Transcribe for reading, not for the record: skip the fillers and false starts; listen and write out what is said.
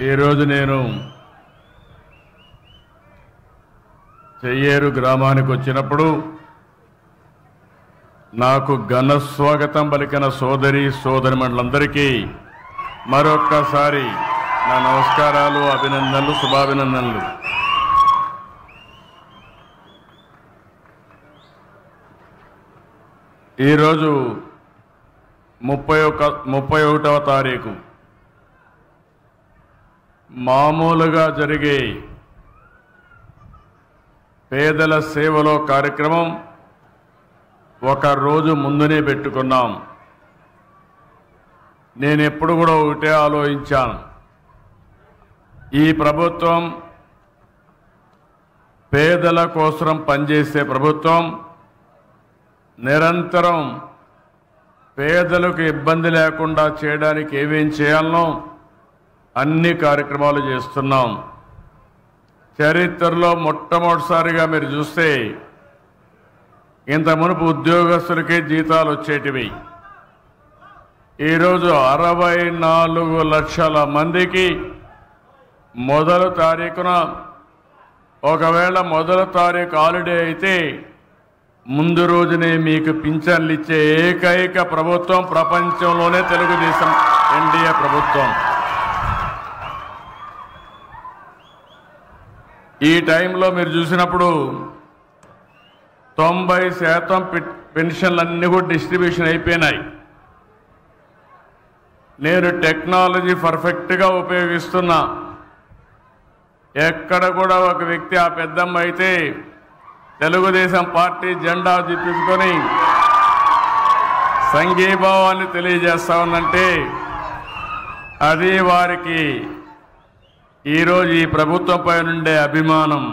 ఈరోజు నేను చెయ్యేరు గ్రామానికి వచ్చినప్పుడు నాకు ఘన స్వాగతం పలికిన సోదరిమణులందరికీ మరొక్కసారి నా నమస్కారాలు, అభినందనలు, శుభాభినందనలు. ఈరోజు 31వ తారీఖు మామూలుగా జరిగే పేదల సేవలో కార్యక్రమం ఒక రోజు ముందునే పెట్టుకున్నాం. నేను ఎప్పుడు కూడా ఒకటే ఆలోచించాను, ఈ ప్రభుత్వం పేదల కోసం పనిచేసే ప్రభుత్వం, నిరంతరం పేదలకు ఇబ్బంది లేకుండా చేయడానికి ఏమేం చేయాలనో అన్ని కార్యక్రమాలు చేస్తున్నాం. చరిత్రలో మొట్టమొదటిసారిగా మీరు చూస్తే ఇంత మునుపు ఉద్యోగస్తులకే జీతాలు వచ్చేటివి. ఈరోజు 64 లక్షల మందికి మొదటి తారీఖున, ఒకవేళ మొదటి తారీఖు హాలిడే అయితే ముందు రోజునే మీకు పింఛన్లు ఇచ్చే ఏకైక ప్రభుత్వం ప్రపంచంలోనే తెలుగుదేశం ఎన్డీఏ ప్రభుత్వం. ఈ టైంలో మీరు చూసినప్పుడు 90% పెన్షన్లన్నీ కూడా డిస్ట్రిబ్యూషన్ అయిపోయినాయి. నేను టెక్నాలజీ పర్ఫెక్ట్గా ఉపయోగిస్తున్నా. ఎక్కడ కూడా ఒక వ్యక్తి, ఆ పెద్దమ్మ అయితే తెలుగుదేశం పార్టీ జెండా చూపించుకొని సంఘీభావాన్ని తెలియజేస్తా ఉందంటే అది వారికి ఈరోజు ఈ ప్రభుత్వంపై నుండే అభిమానం.